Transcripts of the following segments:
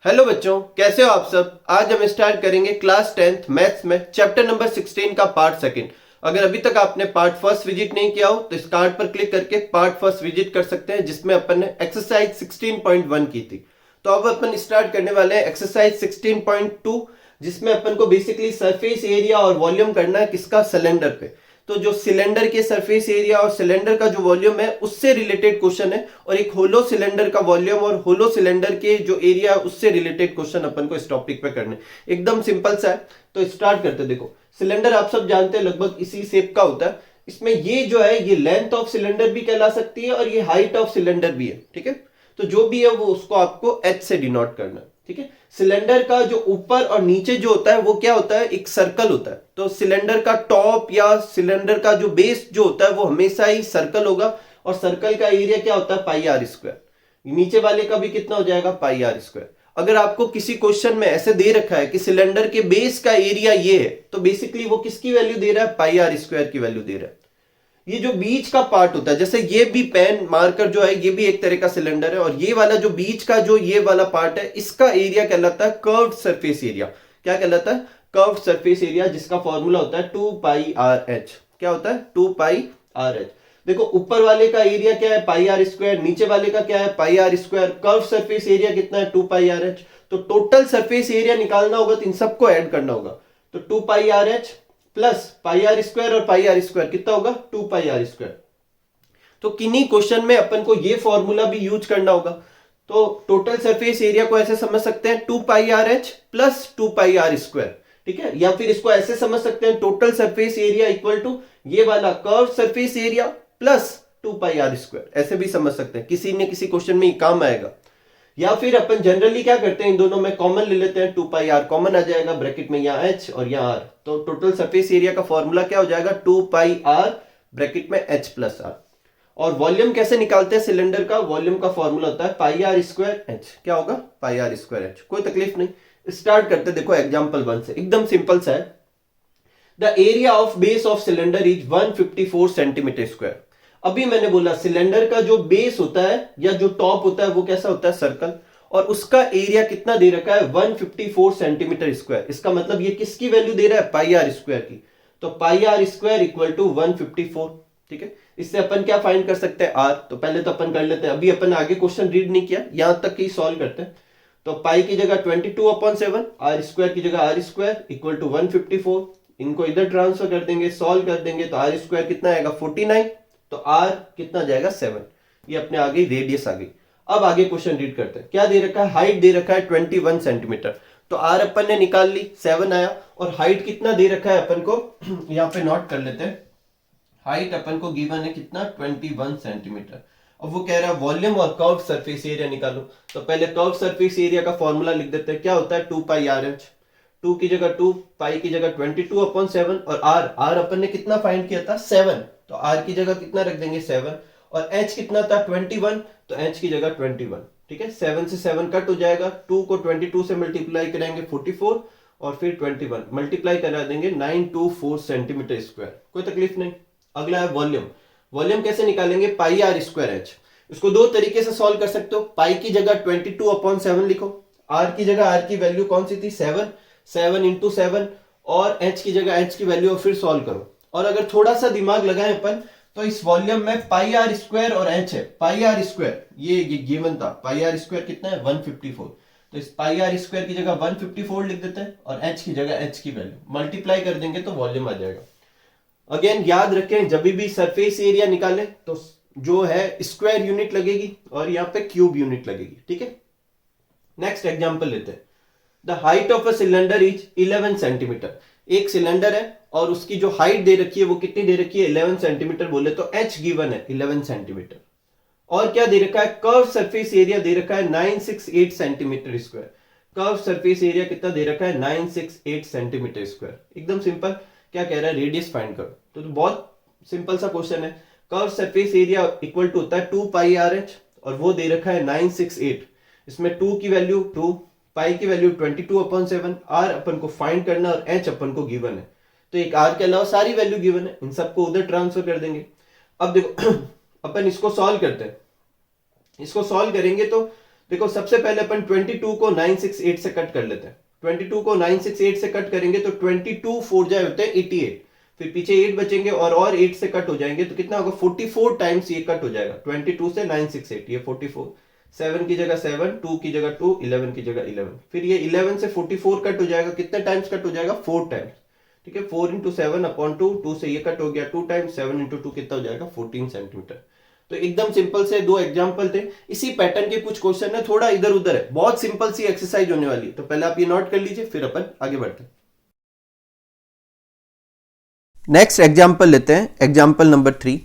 Hello बच्चों, कैसे हो आप सब। आज हम स्टार्ट करेंगे क्लास 10th मैथ्स में चैप्टर नंबर 16 का पार्ट सेकंड। अगर अभी तक आपने पार्ट फर्स्ट विजिट नहीं किया हो तो इस कार्ड पर क्लिक करके पार्ट फर्स्ट विजिट कर सकते हैं, जिसमें अपन ने एक्सरसाइज 16.1 की थी। तो अब अपन स्टार्ट करने वाले हैं एक्सरसाइज 16.2, जिसमें अपन को बेसिकली सरफेस एरिया और वॉल्यूम करना है किसका, सिलेंडर पे। तो जो सिलेंडर के सरफेस एरिया और सिलेंडर का जो वॉल्यूम है उससे रिलेटेड क्वेश्चन है, और एक होलो सिलेंडर का वॉल्यूम और होलो सिलेंडर के जो एरिया है उससे रिलेटेड क्वेश्चन अपन को इस टॉपिक पे करने। एकदम सिंपल सा है, तो स्टार्ट करते। देखो, सिलेंडर आप सब जानते हैं लगभग इसी शेप का होता है। इसमें ये जो है ये लेंथ ऑफ सिलेंडर भी कहला सकती है और ये हाइट ऑफ सिलेंडर भी है, ठीक है। तो जो भी है वो उसको आपको एच से डिनोट करना है, ठीक है। सिलेंडर का जो ऊपर और नीचे जो होता है वो क्या होता है, एक सर्कल होता है। तो सिलेंडर का टॉप या सिलेंडर का जो बेस जो होता है वो हमेशा ही सर्कल होगा, और सर्कल का एरिया क्या होता है, पाई आर स्क्वायर। नीचे वाले का भी कितना हो जाएगा, पाई आर स्क्वायर। अगर आपको किसी क्वेश्चन में ऐसे दे रखा है कि सिलेंडर के बेस का एरिया ये है, तो बेसिकली वो किसकी वैल्यू दे रहा है, पाई आर स्क्वायर की वैल्यू दे रहा है। ये जो बीच का पार्ट होता है, जैसे ये भी पेन मार्कर जो है ये भी एक तरह का सिलेंडर है, और ये वाला जो बीच का जो ये वाला पार्ट है इसका एरिया कहलाता है कर्व्ड सरफेस एरिया। क्या कहलाता है, कर्व्ड सरफेस एरिया, जिसका फॉर्मूला होता है 2 पाई आर एच। क्या होता है, 2 पाई आर एच। देखो, ऊपर वाले का एरिया क्या है, पाई आर स्क्वायर, नीचे वाले का क्या है, pi are square. Curve surface area कितना है, 2 पाई आर एच। तो टोटल सरफेस एरिया निकालना होगा तो इन सबको ऐड करना होगा। तो 2 pi r h plus pi are square, और पाई आर स्क्वायर कितना होगा, 2 पाई आर स्क्वायर। तो किन्हीं क्वेश्चन में अपन को ये फॉर्मूला भी यूज करना होगा। तो टोटल सरफेस एरिया को ऐसे समझ सकते हैं, 2 pi r h plus 2 pi are square, ठीक है। या फिर इसको ऐसे समझ सकते हैं, total surface area equal to ये वाला curve surface area plus 2 pi are square, ऐसे भी समझ सकते हैं। किसी न किसी क्वेश्चन में ये काम आएगा। या फिर अपन जनरली क्या करते हैं, इन दोनों में कॉमन ले लेते हैं, 2 पाई आर कॉमन आ जाएगा, ब्रैकेट में यहाँ एच और यहाँ आर। तो टोटल सरफेस एरिया का फॉर्मूला क्या हो जाएगा, 2 पाई आर ब्रैकेट में एच प्लस आर। और वॉल्यूम कैसे निकालते हैं सिलेंडर का, वॉल्यूम का फॉर्मूला होता है पाई आर स्क्वायर एच। क्या होगा, पाई आर स्क्वायर एच। कोई तकलीफ नहीं। स्टार्ट करते, देखो एग्जाम्पल 1 से, एकदम सिंपल सा है। The area of base of cylinder is 154 centimetre square. अभी मैंने बोला सिलेंडर का जो बेस होता है या जो टॉप होता है वो कैसा होता है, सर्कल, और उसका एरिया कितना दे रखा है, 154 सेंटीमीटर स्क्वायर। इसका मतलब ये किसकी वैल्यू दे रहा है, पाई आर स्क्वायर की। तो pi are square equal to 154, ठीक है। इससे अपन क्या फाइंड कर सकते हैं, आर। तो पहले तो अपन कर लेते हैं, अभी अपन आगे क्वेश्चन रीड नहीं किया, यहां तक ही सॉल्व करते हैं। तो पाई की जगह 22/7, आर स्क्वायर की जगह आर स्क्वायर इक्वल टू 154। इनको इधर ट्रांसफर कर देंगे, सॉल्व कर देंगे, तो आर स्क्वायर कितना आएगा, 49। तो आर कितना जाएगा, 7। ये अपने आगे रेडियस आ गई। अब आगे क्वेश्चन रीड करते हैं। क्या दे रखा है, हाइट दे रखा है 21 सेंटीमीटर। तो आर अपन ने निकाल ली, 7 आया। और हाइट कितना दे रखा है अपन को, यहां पे नोट कर लेते हैं। हाइट अपन को गिवन है कितना, 21 सेंटीमीटर। अब वो कह रहा है वॉल्यूम और कर्व सरफेस एरिया निकालो। तो पहले कर्व सरफेस एरिया का फॉर्मूला लिख देते हैं। क्या होता है, 2 पाई आर एच। 2 की जगह 2, पाई की जगह 22/7, और आर अपन ने कितना फाइंड किया था, 7। तो आर की जगह कितना रख देंगे, 7। और एच कितना था, 21। तो एच की जगह 21, ठीक है। 7 से 7 कट हो जाएगा, 2 को 22 से मल्टीप्लाई करेंगे 44, और फिर 21 मल्टीप्लाई करा देंगे 924 सेंटीमीटर स्क्वायर। कोई तकलीफ नहीं। अगला है वॉल्यूम। वॉल्यूम कैसे निकालेंगे, पाई आर स्क्वायर एच। इसको दो तरीके से सॉल्व कर सकते हो। पाई की जगह 22/7 लिखो, आर की जगह आर की वैल्यू कौन सी थी, 7, 7 इंटू 7, और एच की जगह एच की वैल्यू, और फिर सॉल्व करो। और अगर थोड़ा सा दिमाग लगाएं अपन, तो इस वॉल्यूम में पाई आर स्क्वायर और एच है। पाई आर स्क्वायर ये गिवन था, पाई आर स्क्वायर कितना है, 154। तो इस पाई आर स्क्वायर की जगह 154 लिख देते हैं, और एच की जगह एच की वैल्यू मल्टीप्लाई कर देंगे तो वॉल्यूम आ जाएगा। अगेन याद रखें, जब भी सरफेस एरिया निकाले तो जो है स्क्वायर यूनिट लगेगी और यहाँ पे क्यूब यूनिट लगेगी, ठीक है। नेक्स्ट एग्जांपल लेते हैं। The height of a cylinder is 11 centimetre. एक सिलेंडर है और उसकी जो हाइट दे रखी है वो कितनी दे रखी है, 11 सेंटीमीटर बोले तो एच गिवन है 11 सेंटीमीटर। और क्या दे रखा है, कर्व सरफेस एरिया दे रखा है 968 centimetre square. Curve surface area कितना दे रखा है, 968 सेंटीमीटर स्क्वायर। एकदम सिंपल। क्या कह रहा है, रेडियस फाइंड करो। तो बहुत सिंपल सा क्वेश्चन है। Curve surface area equal to होता है 2 पाई आर एच, और वो दे रखा है 968। इसमें 2 की वैल्यू 2, पाई की वैल्यू 22/7, आर अपन को फाइंड करना और एच अपन को गिवन है। तो एक आर के अलावा सारी वैल्यू गिवन है, इन सबको उधर ट्रांसफर कर देंगे। अब देखो अपन इसको सॉल्व करते हैं। इसको सॉल्व करेंगे तो देखो सबसे पहले अपन 22 को 968 से कट कर लेते हैं। 22 को 968 से कट करेंगे तो 22 4 जाए होते हैं 88, फिर पीछे 8 बचेंगे और 8 से कट हो जाएंगे तो कितना होगा 44 टाइम्स ये कट हो जाएगा। 22 से 968 ये 44, 7 की जगह 7, 2 की जगह 2, 11 की जगह 11, फिर ये 11 से 44 कट हो जाएगा, कितने टाइम्स कट हो जाएगा 4 टाइम्स। ठीक है, 4 इंटू 7 अपॉन 2, 2 से ये कट हो गया 2 टाइम्स, 7 इंटू 2 कितना हो जाएगा 14 सेंटीमीटर। तो एकदम सिंपल से दो एग्जांपल थे। इसी पैटर्न के कुछ क्वेश्चन है, थोड़ा इधर उधर है, बहुत सिंपल सी एक्सरसाइज होने वाली है, तो पहले आप ये नोट कर लीजिए फिर अपन आगे बढ़ते हैं। नेक्स्ट एग्जांपल लेते हैं, एग्जांपल नंबर 3।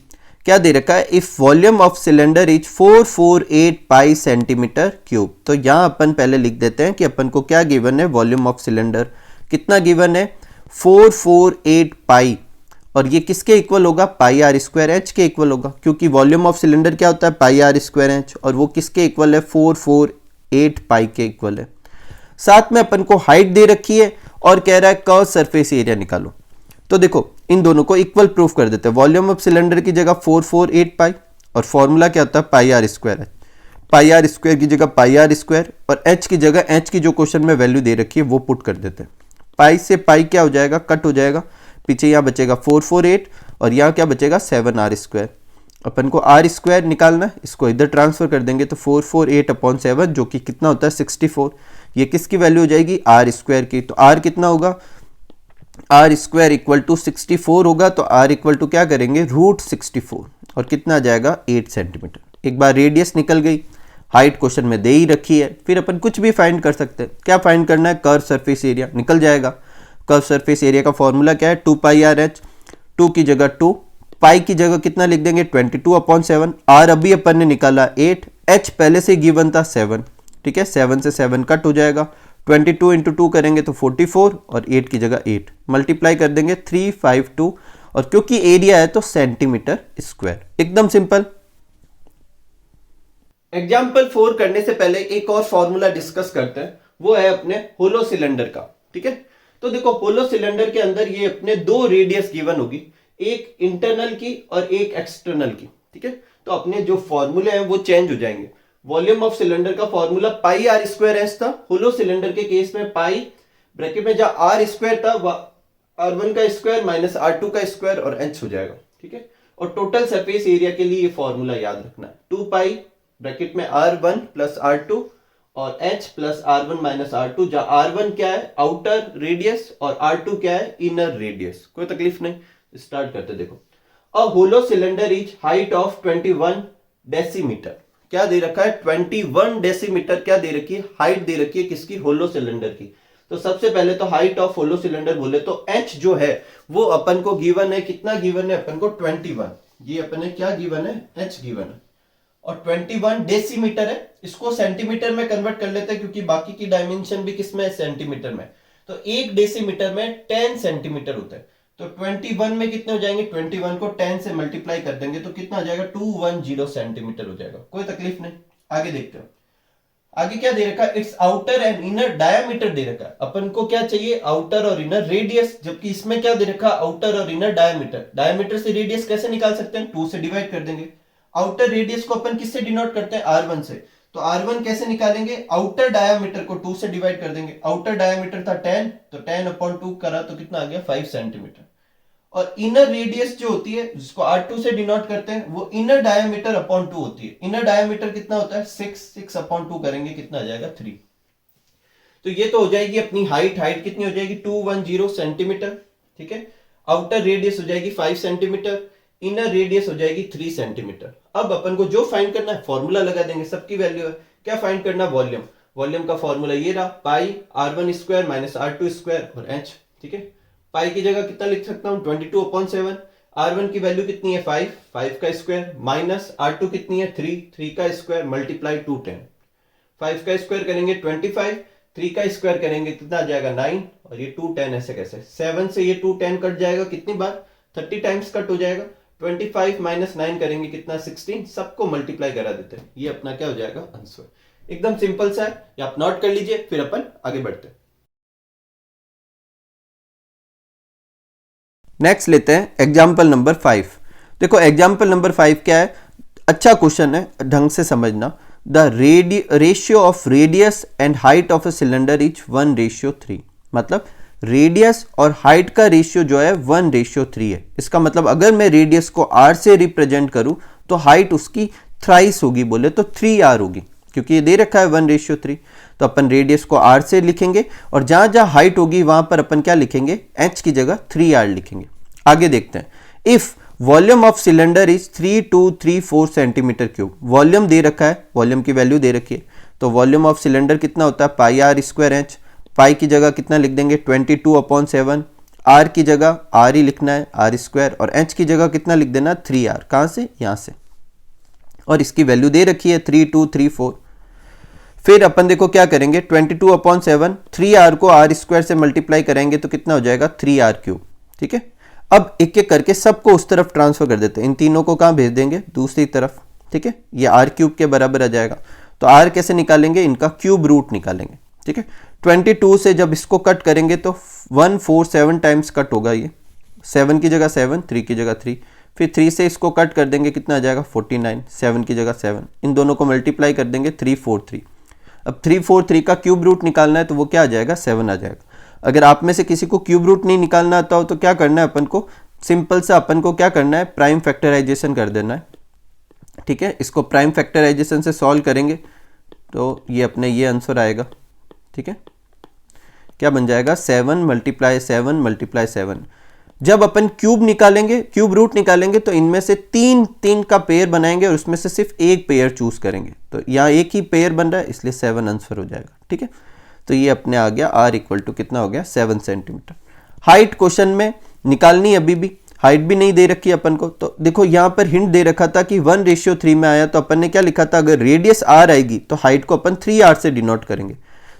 क्या दे रखा है, if volume of cylinder is 448 pi centimetre cube. तो यहां अपन पहले लिख देते हैं कि अपन को क्या गिवन है, वॉल्यूम ऑफ सिलेंडर कितना गिवन है 448 पाई, और ये किसके इक्वल होगा पाई आर स्क्वायर एच के इक्वल होगा, क्योंकि वॉल्यूम ऑफ सिलेंडर क्या होता है पाई आर स्क्वायर एच, और वो किसके इक्वल है 448 पाई के इक्वल है। साथ में अपन को हाइट दे रखी है और कह रहा है कर्व सरफेस एरिया निकालो। तो देखो इन दोनों को इक्वल प्रूफ कर देते हैं। वॉल्यूम ऑफ सिलेंडर की जगह 448 पाई और फॉर्मूला क्या होता है पाई आर स्क्वायर है, पाई आर स्क्वायर की जगह पाई आर स्क्वायर और एच की जगह एच की जो क्वेश्चन में वैल्यू दे रखी है वो पुट कर देते हैं। पाई से पाई क्या हो जाएगा कट हो जाएगा, पीछे यहाँ बचेगा 448 और यहाँ क्या बचेगा 7 आर स्क्वायर। अपन को आर स्क्वायर निकालना है, इसको इधर ट्रांसफर कर देंगे तो 448 अपॉन 7 जो कि कितना होता है 64। ये किसकी वैल्यू हो जाएगी आर स्क्वायर की, तो आर कितना होगा आर स्क्वायर इक्वल टू 64 होगा, तो आर इक्वल टू क्या करेंगे √64 और कितना आ जाएगा 8 सेंटीमीटर। एक बार रेडियस निकल गई, हाइट क्वेश्चन में दे ही रखी है, फिर अपन कुछ भी फाइंड कर सकते हैं। क्या फाइंड करना है कर्व सरफेस एरिया निकल जाएगा। कर्व सरफेस एरिया का फॉर्मूला क्या है 2 पाई आर एच, 2 की जगह 2, पाई की जगह कितना लिख देंगे 22 अपॉन 7, आर अभी अपन ने निकाला 8, एच पहले से गिवन था 7, ठीक है 7 से 7 कट हो जाएगा, 22 इंटू 2 करेंगे तो 44 और 8 की जगह 8 मल्टीप्लाई कर देंगे 352 और क्योंकि एरिया है तो सेंटीमीटर स्क्वायर। एकदम सिंपल। एग्जाम्पल 4 करने से पहले एक और फॉर्मूला डिस्कस करते हैं, वो है अपने होलो सिलेंडर का। ठीक है, तो देखो होलो सिलेंडर के अंदर ये अपने दो रेडियस गिवन होगी, एक इंटरनल की और एक एक्सटर्नल की। ठीक है, तो अपने जो फॉर्मूले हैं वो चेंज हो जाएंगे। वॉल्यूम ऑफ सिलेंडर का formula pi are square S था, होलो सिलेंडर के केस में पाई ब्रैकेट में जहां आर स्क्वायर था R1 का स्क्वायर माइनस R2 का स्क्वायर और एच हो जाएगा। ठीक है, और टोटल सरफेस एरिया के लिए ये फॉर्मूला याद रखना है 2 पाई ब्रैकेट में R1 प्लस R2 और H plus R1 minus R2, जहां R1 क्या है आउटर रेडियस और R2 क्या है इनर रेडियस। कोई तकलीफ नहीं, स्टार्ट करते। देखो a hollow cylinder is height of 21 decimetre. क्या दे रखा है 21 डेसीमीटर, क्या दे रखी है हाइट दे रखी है किसकी होलो सिलेंडर की। तो सबसे पहले तो हाइट ऑफ होलो सिलेंडर बोले तो H जो है वो अपन को गिवन है, कितना गिवन है अपन को 21, ये अपन ने क्या गिवन है H गिवन है, और 21 डेसीमीटर है। इसको सेंटीमीटर में कन्वर्ट कर लेते हैं क्योंकि बाकी की डायमेंशन भी किसमें है सेंटीमीटर में। तो एक डेसीमीटर में 10 सेंटीमीटर होता है, तो 21 में कितने हो जाएंगे 21 को 10 से मल्टीप्लाई कर देंगे तो कितना हो जाएगा 210 सेंटीमीटर हो जाएगा। कोई तकलीफ नहीं, आगे देखते हैं। आगे क्या दे रखा है it's outer and inner diameter दे रखा है। अपन को क्या चाहिए आउटर और इनर रेडियस, जबकि इसमें क्या दे रखा है आउटर और इनर डायमीटर। डायमीटर से रेडियस कैसे निकाल सकते हैं 2 से डिवाइड कर देंगे। आउटर रेडियस को अपन किससे डिनोट करते हैं R1 से, तो R1 कैसे निकालेंगे आउटर डायमीटर को 2 से डिवाइड कर देंगे। आउटर डायमीटर था 10, तो 10 अपॉन 2 करा तो कितना आ गया 5 सेंटीमीटर। और इनर रेडियस जो होती है जिसको R2 से डिनोट करते हैं वो इनर डायमीटर अपॉन 2 होती है। इनर डायमीटर कितना होता है 6 अपॉन 2 करेंगे कितना आ जाएगा 3। तो ये तो हो जाएगी अपनी हाइट, हाइट कितनी हो जाएगी 210 सेंटीमीटर। ठीक है, आउटर रेडियस हो जाएगी 5 सेंटीमीटर, इनर रेडियस हो जाएगी 3 सेंटीमीटर। अब अपन को जो फाइंड करना है फॉर्मूला लगा देंगे, सबकी वैल्यू है। क्या फाइंड करना वॉल्यूम, वॉल्यूम का फॉर्मूला ये रहा पाई R1 square minus R2 square और H। ठीक है, पाई की जगह कितना लिख सकता हूं 22 अपॉन 7, R1 की वैल्यू कितनी है 5, 5 का स्क्वायर माइनस R2 कितनी है 3, 3 का स्क्वायर मल्टीप्लाई 210, 5 का स्क्वायर करेंगे 25, 3 का स्क्वायर करेंगे कितना आ जाएगा 9 और ये 210 ऐसे कैसे 7 से ये 210 कट जाएगा कितनी बार 30 टाइम्स कट हो जाएगा। 25 माइनस 9 करेंगे कितना 16, सबको मल्टीप्लाई करा देते हैं, ये अपना क्या हो जाएगा आंसर। एकदम सिंपल सा है, ये आप नोट कर लीजिए फिर अपन आगे बढ़ते हैं। नेक्स्ट लेते हैं एग्जाम्पल नंबर 5। देखो एग्जाम्पल नंबर 5 क्या है, अच्छा क्वेश्चन है ढंग से समझना। The ratio of radius and height of a cylinder is 1:3। मतलब रेडियस और हाइट का रेशियो जो है 1:3 है। इसका मतलब अगर मैं रेडियस को r से रिप्रेजेंट करूं तो हाइट उसकी थ्राइस होगी, बोले तो 3r होगी, क्योंकि ये दे रखा है 1:3। तो अपन रेडियस को r से लिखेंगे और जहां जहां हाइट होगी वहां पर अपन क्या लिखेंगे, h की जगह 3r लिखेंगे। आगे देखते हैं। If volume of cylinder is 3234 centimetre cube, volume दे रखा है, वॉल्यूम की वैल्यू दे रखी है, तो वॉल्यूम ऑफ सिलेंडर कितना होता है πr²h। पाई की जगह कितना लिख देंगे 22/7, r की जगह r ही लिखना है r², और h की जगह कितना लिख देना 3r। कहां से, यहां से, और इसकी वैल्यू दे रखी है 3234। फिर अपन देखो क्या करेंगे, 22/7 3r को r² से मल्टीप्लाई करेंगे तो कितना हो जाएगा 3r³। ठीक है, अब एक एक करके सबको उस तरफ ट्रांसफर कर देते हैं। इन तीनों को कहां भेज देंगे, दूसरी तरफ। ठीक है, ये r³ के बराबर आ जाएगा। तो r कैसे निकालेंगे, इनका क्यूब रूट निकालेंगे। ठीक है, 22 से जब इसको कट करेंगे तो 147 टाइम्स कट होगा, ये 7 की जगह 7, 3 की जगह 3, फिर 3 से इसको कट कर देंगे, कितना आ जाएगा 49, 7 की जगह 7, इन दोनों को मल्टीप्लाई कर देंगे 343। अब 343 का क्यूब रूट निकालना है तो वो क्या आ जाएगा 7 आ जाएगा। अगर आप में से किसी को क्यूब रूट नहीं निकालना आता हो तो क्या करना है अपन को, सिंपल सा अपन को क्या करना है, प्राइम फैक्टराइजेशन कर देना है। ठीक है, इसको प्राइम फैक्टराइजेशन से सॉल्व करेंगे तो ये अपने ये आंसर आएगा। ठीक है, क्या बन जाएगा 7 × 7 × 7। जब अपन क्यूब निकालेंगे, क्यूब रूट निकालेंगे तो इनमें से तीन का पेयर बनाएंगे और उसमें से सिर्फ एक पेयर चूज करेंगे। तो यहाँ एक ही पेयर बन रहा है इसलिए 7 आंसर हो जाएगा। ठीक है, तो ये अपने आ गया r = कितना हो गया 7 सेंटीमीटर। हाइट क्वेश्चन में निकालनी अभी भी, हाइट भी नहीं दे रखी अपन को। तो देखो यहाँ पर हिंट दे रखा था कि 1:3 में आया, तो अपन ने क्या लिखा था, अगर रेडियस r आएगी तो हाइट को अपन 3r से डिनोट करेंगे।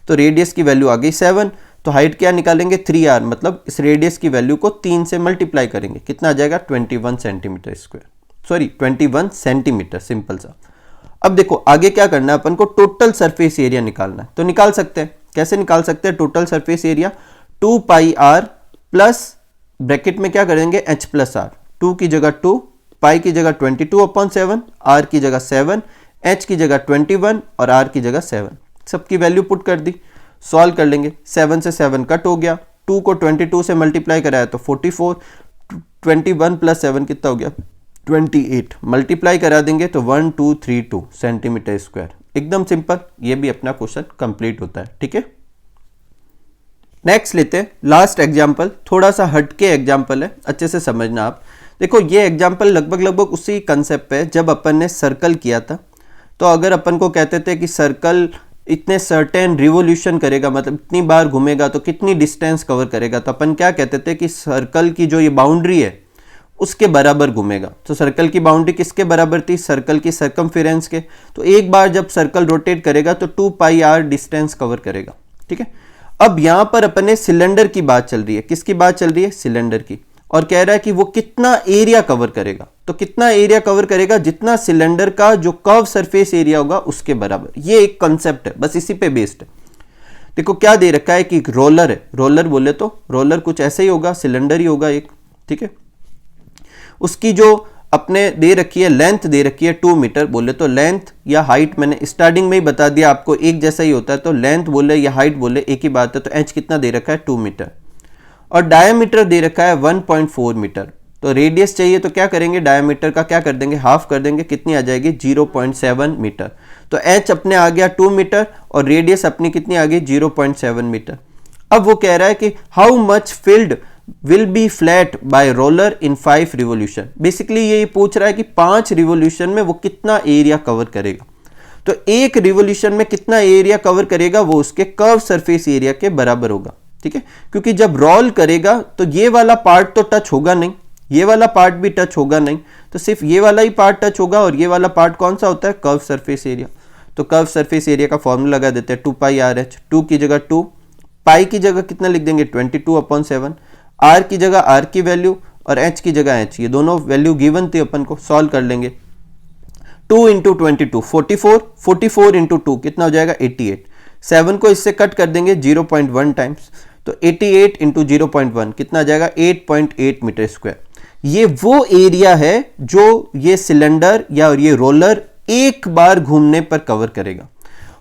तो रेडियस की वैल्यू आ गई 7, तो हाइट क्या निकालेंगे 3r, मतलब इस रेडियस की वैल्यू को 3 से मल्टीप्लाई करेंगे, कितना आ जाएगा 21 centimetre square, sorry 21 centimetre, simple सा। अब देखो आगे क्या करना है अपन को, टोटल सरफेस एरिया निकालना है। तो निकाल सकते हैं, कैसे निकाल सकते हैं total surface area, 2πr plus bracket में क्या करेंगे h+r, 2 की जगह 2, पाई की जगह 22/7, r की जगह 7, h की जगह 21 और r की जगह 7, सबकी वैल्यू पुट कर दी, सॉल्व कर लेंगे। 7 से 7 कट हो गया, 2 को 22 से मल्टीप्लाई कराया तो 44, 21 + 7 कितना हो गया 28, मल्टीप्लाई करा देंगे तो 1232 सेंटीमीटर स्क्वायर। एकदम सिंपल, ये भी अपना क्वेश्चन कंप्लीट होता है। ठीक है, नेक्स्ट लेते हैं लास्ट एग्जाम्पल, थोड़ा सा हटके एग्जाम्पल है, अच्छे से समझना आप। देखो ये एग्जाम्पल लगभग उसी कंसेप्ट पे है जब अपन ने सर्कल किया था। तो अगर अपन को कहते थे कि सर्कल इतने सर्टेन रिवोल्यूशन करेगा, मतलब इतनी बार घूमेगा तो कितनी डिस्टेंस कवर करेगा, तो अपन क्या कहते थे कि सर्कल की जो ये बाउंड्री है उसके बराबर घूमेगा। तो सर्कल की बाउंड्री किसके बराबर थी, सर्कल की सर्कमफेरेंस के। तो एक बार जब सर्कल रोटेट करेगा तो 2πr डिस्टेंस कवर करेगा। ठीक है, अब यहां पर अपन ने सिलेंडर की बात चल रही है, किसकी बात चल रही है, सिलेंडर की, और कह रहा है कि वो कितना एरिया कवर करेगा। तो कितना एरिया कवर करेगा, जितना सिलेंडर का जो कर्व सरफेस एरिया होगा उसके बराबर। ये एक कंसेप्ट है, बस इसी पे बेस्ड है। देखो क्या दे रखा है कि रोलर है, रोलर बोले तो रोलर कुछ ऐसे ही होगा, सिलेंडर ही होगा एक। ठीक है, उसकी जो अपने दे रखी है लेंथ दे रखी है 2 मीटर, बोले तो लेंथ या हाइट मैंने स्टार्टिंग में ही बता दिया आपको, एक जैसा ही होता है। तो लेंथ बोले या हाइट बोले एक ही बात है। तो h कितना दे रखा है 2 मीटर, और डायमीटर दे रखा है 1.4 मीटर। तो रेडियस चाहिए तो क्या करेंगे, डायमीटर का क्या कर देंगे, हाफ कर देंगे, कितनी आ जाएगी 0.7 मीटर। तो h अपने आ गया 2 मीटर और रेडियस अपनी कितनी आ गई 0.7 मीटर। अब वो कह रहा है कि how much field will be flat by roller in 5 revolution. Basically ये पूछ रहा है कि 5 रिवोल्यूशन में वो कितना एरिया कवर करेगा। तो एक रिवोल्यूशन में कितना एरिया कवर करेगा, वो उसके कर्व सरफेस एरिया के बराबर होगा। ठीक है, क्योंकि जब रोल करेगा तो ये वाला पार्ट तो टच होगा नहीं, ये वाला पार्ट भी टच होगा नहीं, तो सिर्फ ये वाला ही पार्ट टच होगा। और ये वाला पार्ट कौन सा होता है, कर्व सरफेस एरिया। तो कर्व सरफेस एरिया का फॉर्मूला लगा देते हैं 2πrh, 2 की जगह 2, पाई की जगह कितना लिख देंगे 22/7, r की जगह r की वैल्यू और h की जगह h, ये दोनों वैल्यू गिवन थी, अपन को सॉल्व कर लेंगे। 2 × 22 44, 44 × 2 कितना हो जाएगा 88, 7 को इससे कट कर देंगे 0.1 टाइम्स, तो 88 × 0.1 कितना आ जाएगा 8.8 मीटर स्क्वायर। ये वो एरिया है जो ये सिलेंडर या ये रोलर एक बार घूमने पर कवर करेगा।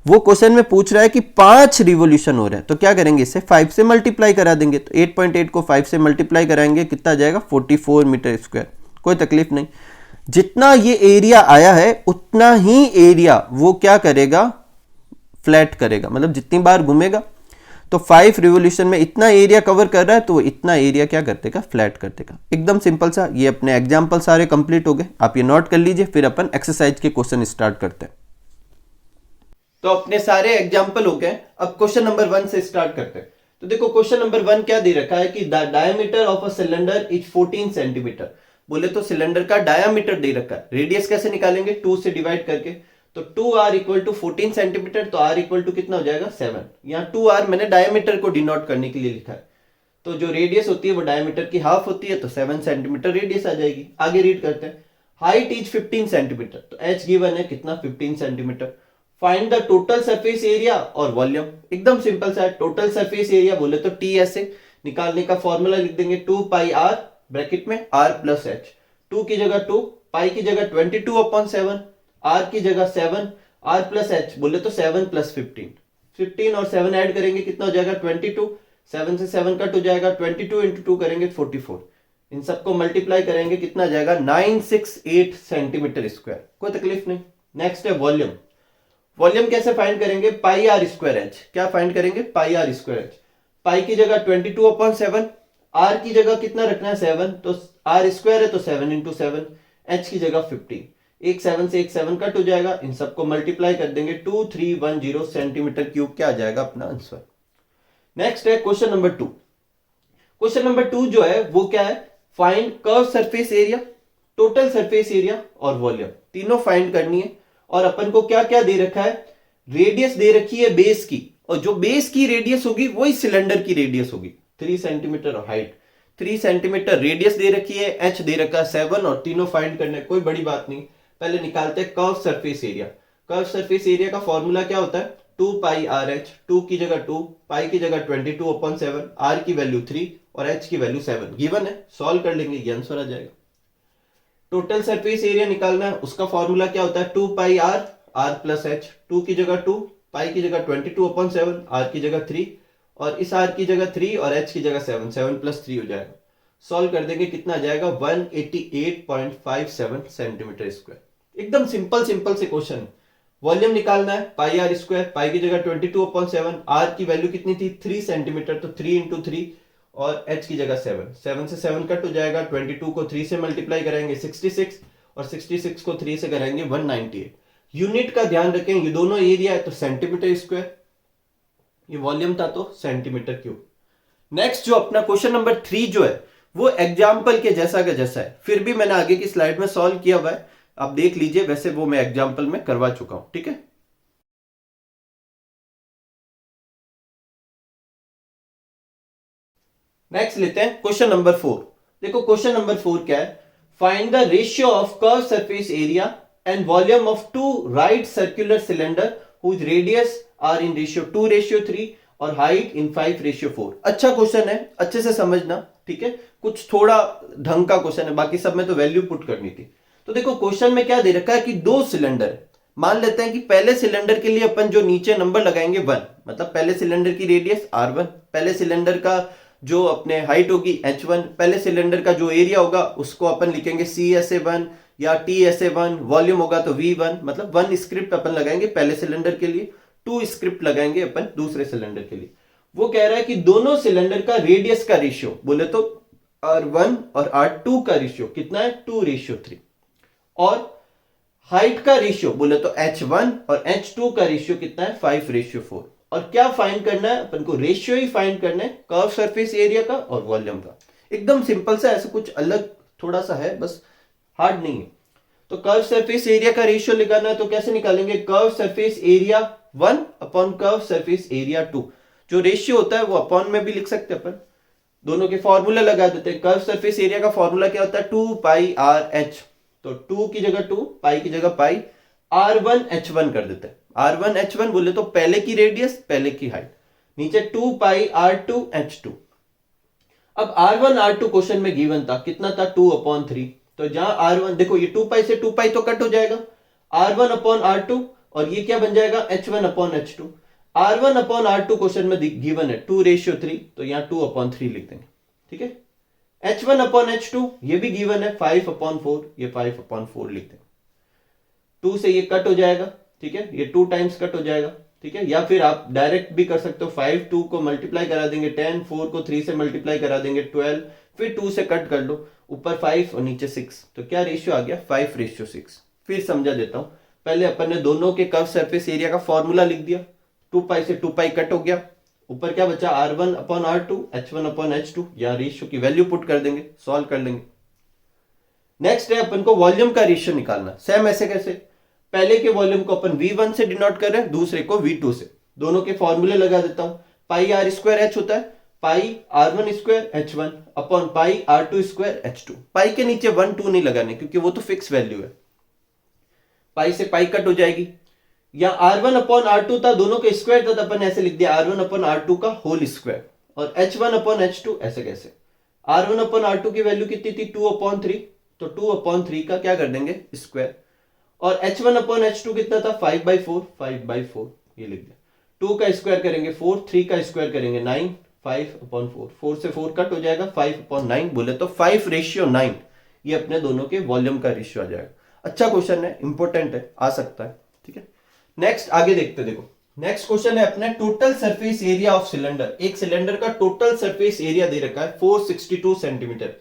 वो क्वेश्चन में पूछ रहा है कि 5 रिवोल्यूशन हो रहा है, तो क्या करेंगे, इसे 5 से मल्टीप्लाई करा देंगे। तो 8.8 को 5 से मल्टीप्लाई कराएंगे, कितना आ जाएगा 44 मीटर स्क्वायर। कोई तकलीफ नहीं, जितना ये एरिया आया है उतना ही एरिया वो क्या करेगा, फ्लैट करेगा। मतलब जितनी बार घूमेगा, तो 5 रिवोल्यूशन में इतना एरिया कवर कर रहा है, तो वो इतना एरिया क्या कर देगा, फ्लैट कर देगा। एकदम सिंपल सा। ये अपने एग्जाम्पल सारे कंप्लीट हो गए, आप ये नोट कर लीजिए, फिर अपन एक्सरसाइज के क्वेश्चन स्टार्ट करते हैं। तो अपने सारे एग्जाम्पल हो गए, अब क्वेश्चन नंबर 1 से स्टार्ट करते हैं। तो देखो क्वेश्चन नंबर 1 क्या दे रखा है कि the diameter of a cylinder is 14 centimetre. बोले तो सिलेंडर का डायमीटर दे रखा है, रेडियस कैसे निकालेंगे, 2 से डिवाइड करके। तो 2r इक्वल टू 14 सेंटीमीटर, तो r इक्वल टू कितना हो जाएगा 7। यहाँ 2r मैंने डायमीटर को डिनोट करने के लिए लिखा है। तो जो रेडियस होती है वो डायमीटर की हाफ होती है, तो 7 सेंटीमीटर रेडियस आ जाएगी। आगे रीड करते हैं। हाइट इज 15 सेंटीमीटर, तो h गिवन है कितना 15 centimetre. Find the total surface area और वॉल्यूम। एकदम सिंपल सा है, टोटल सरफेस एरिया बोले तो TSA निकालने का फॉर्मूला लिख देंगे 2 पाई r ब्रैकेट में r प्लस h। 2 की जगह 2, पाई की जगह 22/7, r की जगह 7, r प्लस h बोले तो 7 प्लस 15 और 7 ऐड करेंगे कितना हो जाएगा 22। 7 से 7 कट हो जाएगा, 22 इंटू 2 करेंगे 44। इन सबको मल्टीप्लाई करेंगे कितना आ जाएगा 968 सेंटीमीटर स्क्वायर। कोई तकलीफ नहीं। नेक्स्ट है वॉल्यूम। वॉल्यूम कैसे फाइंड करेंगे, पाई आर स्क्वायर एच। क्या फाइंड करेंगे, पाई आर स्क्वायर एच। पाई की जगह 22/7, आर की जगह कितना रखना है 7, तो आर स्क्वायर है तो 7 इंटू 7, एच की जगह 15। एक 7 से एक 7 कट हो जाएगा, इन सबको मल्टीप्लाई कर देंगे 2310 सेंटीमीटर क्यूब, क्या आ जाएगा अपना आंसर। नेक्स्ट है क्वेश्चन नंबर 2। क्वेश्चन नंबर 2 जो है वो क्या है, find curve surface area, total surface area और वॉल्यूम, तीनों फाइंड करनी है। और अपन को क्या क्या दे रखा है, रेडियस दे रखी है बेस की, और जो बेस की रेडियस होगी वही सिलेंडर की रेडियस होगी 3 सेंटीमीटर, और हाइट 3 सेंटीमीटर, रेडियस दे रखी है, एच दे रखा है 7, और तीनों फाइंड करना है, कोई बड़ी बात नहीं। पहले निकालते हैं curve surface area. Curve surface area का फॉर्मूला क्या होता है, 2 पाई आर एच। 2 की जगह 2, पाई की जगह 22/7, आर की वैल्यू 3 और एच की वैल्यू 7 गिवन है, सॉल्व कर लेंगे, ये आंसर आ जाएगा। टोटल सरफेस एरिया निकालना है, उसका फॉर्मूला क्या होता है 2 pi are, are plus H. 2 की जगह 2, पाई की जगह 22/7, आर की जगह 3 और इस आर की जगह 3 और एच की जगह 7, 7 प्लस 3 हो जाएगा। सॉल्व कर देंगे कितना आ जाएगा 188.57 सेंटीमीटर स्क्वायर। एकदम सिंपल से क्वेश्चन। वॉल्यूम निकालना है, पाई आर स्क्वायर, पाई की जगह 22/7, आर की वैल्यू कितनी थी 3 सेंटीमीटर, तो 3 इंटू 3 और h की जगह 7, 7 से 7 कट हो जाएगा, 22 को 3 से मल्टीप्लाई करेंगे 66 और 66 को 3 से करेंगे 198। यूनिट का ध्यान रखें, ये दोनों एरिया है तो सेंटीमीटर स्क्वायर, ये वॉल्यूम था तो सेंटीमीटर क्यूब। नेक्स्ट जो अपना क्वेश्चन नंबर 3 जो है वो एग्जाम्पल के जैसा का जैसा है, फिर भी मैंने आगे की स्लाइड में सॉल्व किया हुआ है, आप देख लीजिए, वैसे वो मैं एग्जाम्पल में करवा चुका हूं, ठीक है। नेक्स्ट लेते हैं क्वेश्चन नंबर 4। देखो क्वेश्चन नंबर 4 क्या है, find the ratio of curve surface area and volume of two right circular cylinder whose radius R in ratio 2:3 और हाइट इन 5:4। अच्छा क्वेश्चन है, अच्छे से समझना, ठीक है। कुछ थोड़ा ढंग का क्वेश्चन है, बाकी सब में तो वैल्यू पुट करनी थी। तो देखो क्वेश्चन में क्या दे रखा है कि 2 सिलेंडर, मान लेते हैं कि पहले सिलेंडर के लिए अपन जो नीचे नंबर लगाएंगे 1, मतलब पहले सिलेंडर की रेडियस R1, पहले सिलेंडर का जो अपने हाइट होगी H1, पहले सिलेंडर का जो एरिया होगा उसको अपन लिखेंगे CSA1 या TSA1, वॉल्यूम होगा तो V1, मतलब 1 स्क्रिप्ट अपन लगाएंगे पहले सिलेंडर के लिए, 2 स्क्रिप्ट लगाएंगे अपन दूसरे सिलेंडर के लिए। वो कह रहा है कि दोनों सिलेंडर का रेडियस का रेशियो बोले तो R1 और R2 का रेशियो कितना है 2:3, और हाइट का रेशियो बोले तो H1 और H2 का रेशियो कितना है 5:4। और क्या फाइंड करना है अपन को, रेशियो ही फाइंड करना है कर्व सरफेस एरिया का और वॉल्यूम का। एकदम सिंपल सा, ऐसा कुछ अलग थोड़ा सा है, बस हार्ड नहीं है। तो कर्व सरफेस एरिया का रेशियो निकालना है, तो कैसे निकालेंगे, curve surface area 1 upon curve surface area 2। जो रेशियो होता है वो अपॉन में भी लिख सकते हैं अपन, दोनों के फॉर्मूला लगा देते हैं। कर्व सरफेस एरिया का फॉर्मूला क्या होता है 2 पाई आर एच, तो 2 की जगह 2, पाई की जगह पाई, R1H1 कर देते हैं। R1H1 बोले तो पहले की रेडियस पहले की हाइट, नीचे 2 पाई R2H2। अब R1 R2 क्वेश्चन में गिवन था, कितना था 2/3, तो जहां R1 देखो ये 2 पाई से 2 पाई तो कट हो जाएगा, R1 अपॉन R2 और ये क्या बन जाएगा H1 upon H2। R1 upon R2 question में गिवन है 2:3, तो यहाँ 2/3 लिख देंगे, ठीक है। H1 अपॉन H2 ये भी गिवन है 5/4, ये 5/4 लिख देंगे। 2 से ये कट हो जाएगा, ठीक है, ये 2 टाइम्स कट हो जाएगा, ठीक है। या फिर आप डायरेक्ट भी कर सकते हो, 5 2 को मल्टीप्लाई करा देंगे 10, 4 को 3 से मल्टीप्लाई करा देंगे 12, फिर 2 से कट कर लो, ऊपर 5 और नीचे 6, तो क्या रेशियो आ गया 5:6। फिर समझा देता हूं। पहले अपन ने दोनों के कर्व सरफेस एरिया का फॉर्मूला लिख दिया, 2 पाई से 2 पाई कट हो गया, ऊपर क्या बचा R1 upon R2, H1 upon H2, या रेशियो की वैल्यू पुट कर देंगे, सॉल्व कर लेंगे। नेक्स्ट है अपन को वॉल्यूम का रेशियो निकालना। सेम ऐसे कैसे, पहले के वॉल्यूम को अपन V1 से डिनोट कर रहे हैं, दूसरे को V2 से। दोनों के फॉर्मूले लगा देता हूं। पाई R स्क्वायर H होता है पाई R1 square H1 upon pi R2 square H2। पाई के नीचे 1 2 नहीं लगाने क्योंकि वो तो फिक्स वैल्यू है, पाई से पाई कट हो जाएगी। या R1 अपॉन R2 था, दोनों के स्क्वायर था, तो अपन ऐसे लिख दिया R1 अपॉन R2 का होल स्क्वायर, और H1 अपॉन H2 ऐसे कैसे। R1 अपॉन R2 की वैल्यू कितनी थी 2/3, तो 2/3 का क्या कर देंगे स्क्वायर, और H1 अपॉन H2 कितना था 5/4 ये लिख दिया। 2 का स्क्वायर करेंगे 4, 3 का स्क्वायर करेंगे 9, 5/4, 4 से 4 कट हो जाएगा, 5/9 बोले तो 5:9 ये अपने दोनों के वॉल्यूम का रेशियो आ जाएगा। अच्छा क्वेश्चन है, इंपॉर्टेंट है, आ सकता है, ठीक है। नेक्स्ट आगे देखते, देखो नेक्स्ट क्वेश्चन है अपने total surface area of cylinder. एक सिलेंडर का टोटल सरफेस एरिया दे रखा है 462 सेंटीमीटर।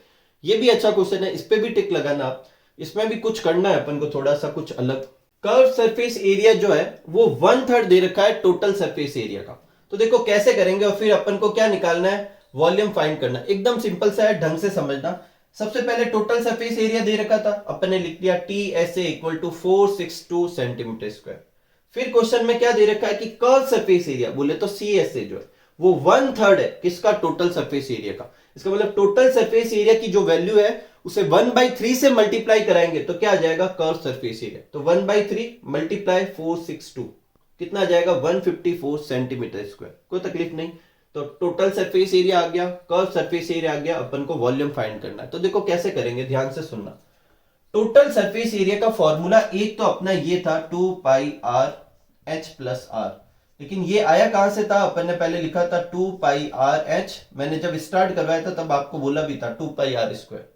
ये भी अच्छा क्वेश्चन है, इस पे भी टिक लगाना आप, इसमें भी कुछ करना है अपन को, थोड़ा सा कुछ अलग। कर्व सरफेस एरिया जो है वो 1/3 दे रखा है टोटल सरफेस एरिया का। तो देखो कैसे करेंगे, और फिर अपन को क्या निकालना है, वॉल्यूम फाइंड करना। एकदम सिंपल सा है, ढंग से समझना। सबसे पहले टोटल सरफेस एरिया दे रखा था, अपन ने लिख दिया TSA equal to 462 centimetre square. फिर क्वेश्चन में क्या दे रखा है कि कर्व सरफेस एरिया बोले तो CSA जो है वो 1/3 है किसका, टोटल सरफेस एरिया का। इसका मतलब टोटल सरफेस एरिया की जो वैल्यू है उसे 1/3 से मल्टीप्लाई कराएंगे तो क्या आ जाएगा कर्व सरफेस एरिया। तो 1/3 मल्टीप्लाई 462 कितना आ जाएगा 154 सेंटीमीटर स्क्वायर। कोई तकलीफ नहीं। तो टोटल सरफेस एरिया आ गया, कर्व सरफेस एरिया आ गया, अपन को वॉल्यूम फाइंड करना है। तो देखो कैसे करेंगे, ध्यान से सुनना। टोटल सरफेस एरिया का फॉर्मूला एक तो अपना ये था 2 pi R H plus R, लेकिन ये आया कहां से था, अपन ने पहले लिखा था 2 पाई R H। मैंने जब स्टार्ट करवाया था तब आपको बोला भी था 2 पाई R स्क्वायर,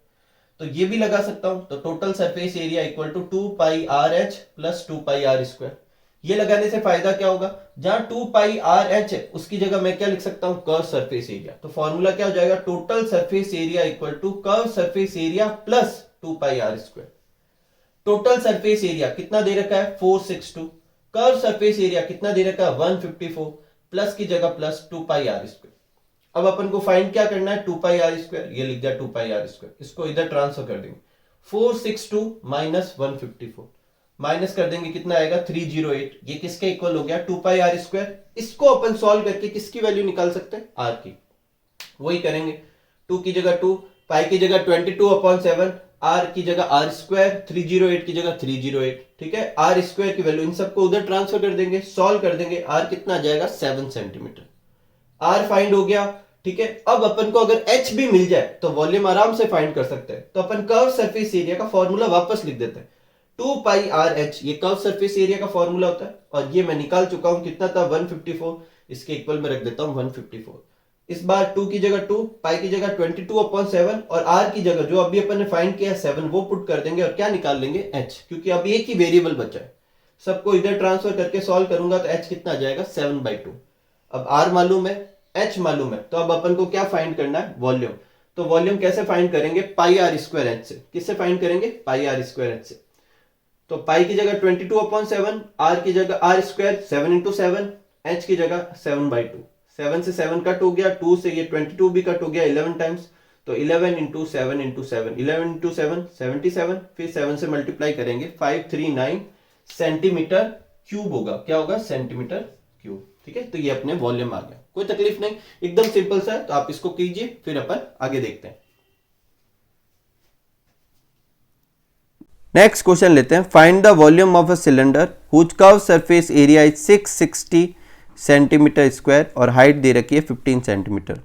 तो ये भी लगा सकता हूं। तो total surface area equal to 2 pi R H plus 2 pi R square. ये लगाने से फायदा क्या होगा, जहां 2 पाई R H है उसकी जगह मैं क्या लिख सकता हूं कर्व सरफेस एरिया। तो फॉर्मूला क्या हो जाएगा, total surface area equal to curve surface area plus 2 pi R square. Total surface area कितना दे रखा है 462, कर्व सरफेस एरिया कितना दे रखा है 154, प्लस की जगह प्लस 2 पाई R स्क्वायर। अब अपन को फाइंड क्या करना है 2 पाई R स्क्वायर, ये लिख दिया 2 पाई R स्क्वायर। इसको इधर ट्रांसफर कर देंगे, 462 माइनस 154 माइनस कर देंगे, कितना आएगा 308। ये किसके इक्वल हो गया 2 पाई R स्क्वायर। इसको अपन सॉल्व करके किसकी वैल्यू निकाल सकते हैं R की, वही करेंगे। 2 की जगह 2, पाई की जगह 22/7, R की जगह R स्क्वायर, 308 की जगह 308, ठीक है। R स्क्वायर की वैल्यू इन सबको उधर ट्रांसफर कर देंगे, सॉल्व कर देंगे। R कितना आ जाएगा 7 सेंटीमीटर। R फाइंड हो गया, ठीक है। अब अपन को अगर H भी मिल जाए तो वॉल्यूम आराम से फाइंड कर सकते हैं। तो अपन कर्व सरफेस एरिया का फॉर्मूला वापस लिख देते हैं, 2 पाई R H ये कर्व सरफेस एरिया का फॉर्मूला होता है, और ये मैं निकाल चुका हूं, कितना था 154, इसके इक्वल में रख देता हूं 154। इस बार 2 की जगह 2, पाई की जगह 22/7, और R की जगह जो अभी अपन ने फाइंड किया 7 वो पुट कर देंगे, और क्या निकाल लेंगे H, क्योंकि अब एक ही वेरिएबल बचा है। सबको इधर ट्रांसफर करके सॉल्व करूंगा तो H कितना आ जाएगा 7/2। अब R मालूम है, H मालूम है, तो अब अपन को क्या फाइंड करना है वॉल्यूम। तो वॉल्यूम कैसे फाइंड करेंगे, पाई R स्क्वायर H से। किससे फाइंड करेंगे, पाई R स्क्वायर H से। तो पाई की जगह 22/7, R की जगह R स्क्वायर 7 × 7, H की जगह 7/2। 7 से 7 कट हो गया, 2 से ये 22 भी कट हो गया 11 टाइम्स, तो 11 × 7 × 7, 11 × 7 77, फिर 7 से मल्टीप्लाई करेंगे 539 सेंटीमीटर क्यूब होगा। क्या होगा सेंटीमीटर क्यूब, ठीक है। तो ये अपने वॉल्यूम आ गया, कोई तकलीफ नहीं, एकदम सिंपल सा है। तो आप इसको कीजिए, फिर अपन आगे देखते हैं। नेक्स्ट क्वेश्चन लेते हैं, find the volume of a cylinder whose curve surface area is 660 centimetre square और हाइट दे रखी है 15 सेंटीमीटर।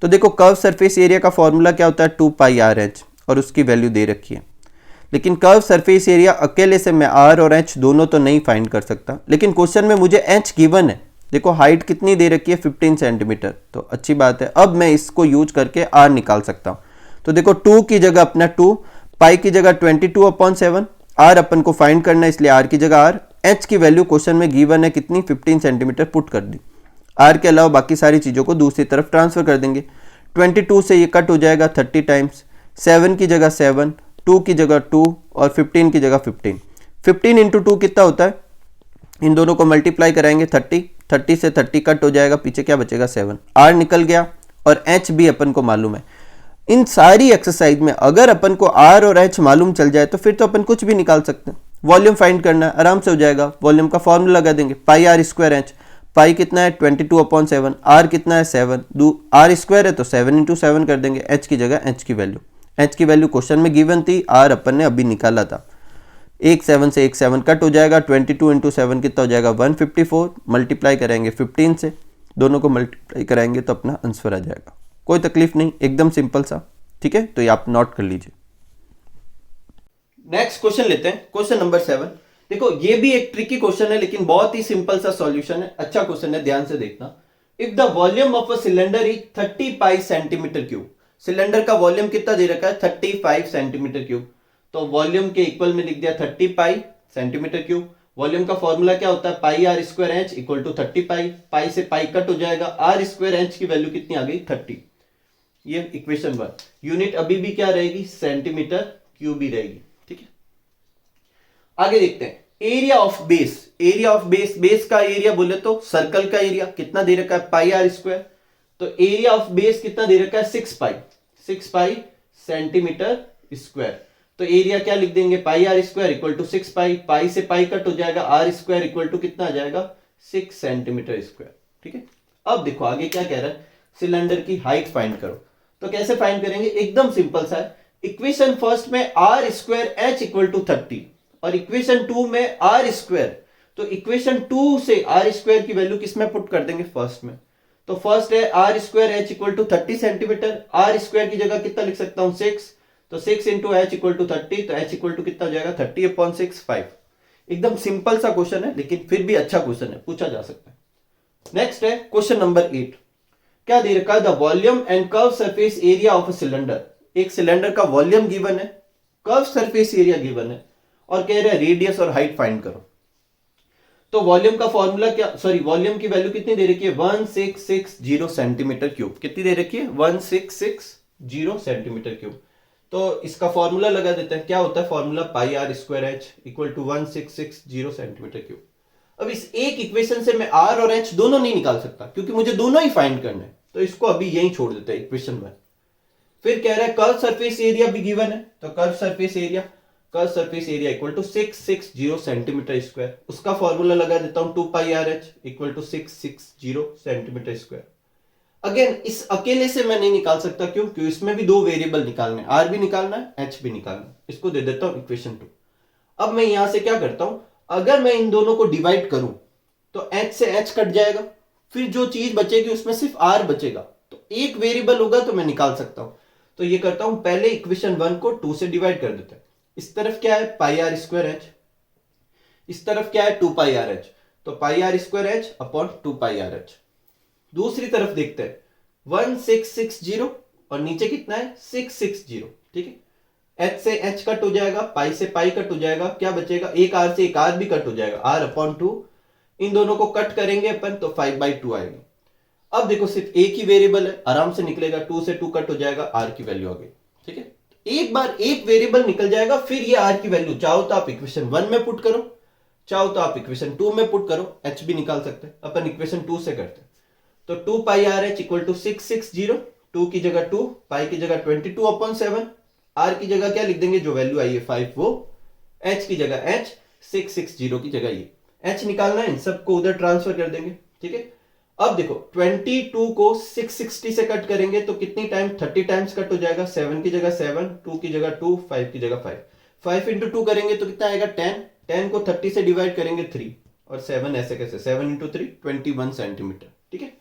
तो देखो कर्व सरफेस एरिया का फॉर्मूला क्या होता है 2 पाई R H, और उसकी वैल्यू दे रखी है। लेकिन कर्व सरफेस एरिया अकेले से मैं आर और एच दोनों तो नहीं फाइंड कर सकता, लेकिन क्वेश्चन में मुझे एच गिवन है। देखो हाइट कितनी दे रखी है 15 सेंटीमीटर, तो अच्छी बात है। अब मैं इसको यूज करके आर निकाल सकता हूँ। तो देखो 2 की जगह अपना 2, पाई की जगह 22/7, आर अपन को फाइंड करना है इसलिए आर की जगह आर। एच की वैल्यू क्वेश्चन में गिवन है कितनी 15 सेंटीमीटर पुट कर दी। आर के अलावा बाकी सारी चीज़ों को दूसरी तरफ ट्रांसफर कर देंगे। 22 से ये कट हो जाएगा 30 टाइम्स, 7 की जगह 7, 2 की जगह 2 और 15 की जगह 15। 15 इंटू 2 कितना होता है, इन दोनों को मल्टीप्लाई कराएंगे 30 से 30 कट हो जाएगा, पीछे क्या बचेगा 7। आर निकल गया और एच भी अपन को मालूम है। इन सारी एक्सरसाइज में अगर अपन को आर और एच मालूम चल जाए तो फिर तो अपन कुछ भी निकाल सकते हैं। वॉल्यूम फाइंड करना है, आराम से हो जाएगा। वॉल्यूम का फॉर्मूला लगा देंगे, पाई आर स्क्वायर एच। पाई कितना है 22/7, आर कितना है 7, आर स्क्वायर है तो 7 इंटू 7 कर देंगे। एच की जगह एच की वैल्यू क्वेश्चन में गिवन थी, आर अपन ने अभी निकाला था। 7 से 7 कट हो जाएगा, 22 इंटू 7 कितना हो जाएगा 154। मल्टीप्लाई करेंगे 15 से, दोनों को मल्टीप्लाई कराएंगे तो अपना आंसर आ जाएगा। कोई तकलीफ नहीं, एकदम सिंपल सा। ठीक है, तो ये आप नोट कर लीजिए। नेक्स्ट क्वेश्चन लेते हैं, क्वेश्चन नंबर 7। देखो ये भी एक ट्रिकी क्वेश्चन है लेकिन बहुत ही सिंपल सा सॉल्यूशन है, अच्छा क्वेश्चन है, ध्यान से देखना। If the volume of a cylinder is 30 pi centimetre cube, cylinder का वॉल्यूम कितना दे रखा है 35 सेंटीमीटर क्यूब, तो वॉल्यूम के इक्वल में लिख दिया 30 पाई सेंटीमीटर क्यूब। वॉल्यूम का फॉर्मूला क्या होता है, pi are square H equal to 30 pi. Pi से पाई कट हो जाएगा, आर स्क्वायर एच की वैल्यू कितनी आ गई 30। ये इक्वेशन 1। यूनिट अभी भी क्या रहेगी, सेंटीमीटर क्यूब ही रहेगी। ठीक है, आगे देखते हैं। Area of base, area of base का एरिया बोले तो सर्कल का एरिया कितना दे रखा है पाई आर स्क्वायर, तो एरिया ऑफ बेस कितना दे रखा है 6 पाई सेंटीमीटर स्क्वायर। तो एरिया क्या लिख देंगे, पाई are square equal to 6 pi. Pi से पाई कट हो जाएगा, आर स्क्वायर इक्वल टू कितना आ जाएगा 6 सेंटीमीटर स्क्वायर। ठीक है, अब देखो आगे क्या कह रहा है, सिलेंडर की हाइट फाइंड करो। तो कैसे फाइंड करेंगे, एकदम सिंपल सा है। इक्वेशन फर्स्ट में R square H equal to 30 और इक्वेशन 2 में आर स्क्वायर, तो इक्वेशन 2 से आर स्क्वायर की वैल्यू किसमें पुट कर देंगे, फर्स्ट में। तो फर्स्ट है R square H equal to 30 centimetre, R square की जगह कितना लिख सकता हूं 6, तो 6 इंटू एच इक्वल टू 30, तो एच इक्वल टू कितना हो जाएगा 30/6 5। एकदम सिंपल सा क्वेश्चन है लेकिन फिर भी अच्छा क्वेश्चन है, पूछा जा सकता है। नेक्स्ट है क्वेश्चन नंबर 8। क्या दे रखा है, the volume and curve surface area of a cylinder. एक सिलेंडर का वॉल्यूम गिवन है, कर्व सरफेस एरिया गिवन है और कह रहे हैं रेडियस और हाइट फाइंड करो। तो वॉल्यूम का फॉर्मूला क्या, सॉरी वॉल्यूम की वैल्यू कितनी दे रखी है 1660 सेंटीमीटर क्यूब। कितनी दे रखी है 1660 सेंटीमीटर क्यूब। तो इसका फॉर्मूला लगा देते हैं, क्या होता है formula, pi are square H equal to 1660 centimetre cube. अब इस एक इक्वेशन से मैं आर और एच दोनों नहीं निकाल सकता क्योंकि मुझे दोनों ही फाइंड करना है, तो इसको अभी यहीं छोड़ देते हैं इक्वेशन में। फिर कह रहा है कर्व सरफेस एरिया भी गिवन है, तो curve surface area equal to 660 centimetre square. उसका फॉर्मूला लगा देता हूं 2 pi r h equal to 660 centimetre square. Again इस अकेले से मैं नहीं निकाल सकता, क्यों, क्योंकि इसमें भी दो वेरिएबल निकालने, आर भी निकालना है एच भी निकालना है। इसको दे देता हूं इक्वेशन 2। अब मैं यहां से क्या करता हूं, अगर मैं इन दोनों को डिवाइड करूं तो एच से एच कट जाएगा, फिर जो चीज बचेगी उसमें सिर्फ आर बचेगा, तो एक वेरिएबल होगा तो मैं निकाल सकता हूं। तो ये करता हूं, पहले इक्वेशन 1 को 2 से डिवाइड कर देते हैं। इस तरफ क्या है पाई आर स्क्वायर एच, इस तरफ क्या है 2 पाई आर एच, तो pi are square h upon 2 pi r h. दूसरी तरफ देखते हैं 1660 और नीचे कितना है 660। ठीक है, एच से एच कट हो जाएगा, पाई से पाई कट हो जाएगा, क्या बचेगा, एक आर से एक आर भी कट हो जाएगा, आर अपॉन 2। इन दोनों को कट करेंगे अपन तो 5/2 आएगी। अब देखो सिर्फ एक ही वेरिएबल है, आराम से निकलेगा, 2 से 2 कट हो जाएगा, आर की वैल्यू आ गई। ठीक है, एक बार एक वेरिएबल निकल जाएगा, फिर ये आर की वैल्यू चाहो तो आप इक्वेशन 1 में पुट करो, चाहो तो आप इक्वेशन 2 में पुट करो, एच भी निकाल सकते हैं। अपन इक्वेशन 2 से करते हैं, तो 2 pi r h equal to 660, 2 की जगह 2, पाई की जगह 22/7, आर की जगह क्या लिख देंगे, जो वैल्यू आई है 5 वो, एच की जगह एच, 660 की जगह ये एच निकालना है, इन सबको उधर ट्रांसफर कर देंगे। ठीक है, अब देखो 22 को 660 से कट करेंगे तो कितनी टाइम 30 टाइम्स कट हो जाएगा, 7 की जगह 7, 2 की जगह 2, 5 की जगह 5, 5 इंटू 2 करेंगे तो कितना आएगा 10, 10 को 30 से डिवाइड करेंगे 3 और 7 ऐसे कैसे, 7 इंटू 3 21 सेंटीमीटर। ठीक है,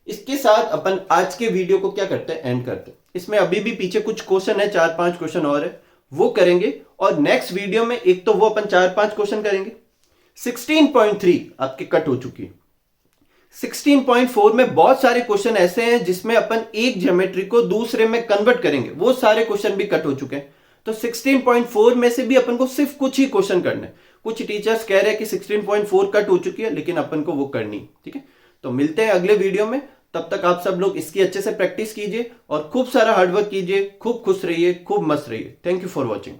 इसके साथ अपन आज के वीडियो को क्या करते हैं, एंड करते हैं। इसमें अभी भी पीछे कुछ क्वेश्चन है, 4-5 क्वेश्चन और है, वो करेंगे। और नेक्स्ट वीडियो में एक तो वो अपन 4-5 क्वेश्चन करेंगे। 16.3 आपके कट हो चुकी है। 16.4 में बहुत सारे क्वेश्चन ऐसे हैं जिसमें अपन एक ज्योमेट्री को दूसरे में कन्वर्ट करेंगे, वो सारे क्वेश्चन भी कट हो चुके हैं। तो 16.4 में से भी अपन को सिर्फ कुछ ही क्वेश्चन करने हैं। कुछ टीचर्स कह रहे हैं कि 16.4 कट हो चुकी है, लेकिन अपन को वो करनी, ठीक है। तो मिलते हैं अगले वीडियो में, तब तक आप सब लोग इसकी अच्छे से प्रैक्टिस कीजिए और खूब सारा हार्डवर्क कीजिए। खूब खुश रहिए, खूब मस्त रहिए। Thank you for watching.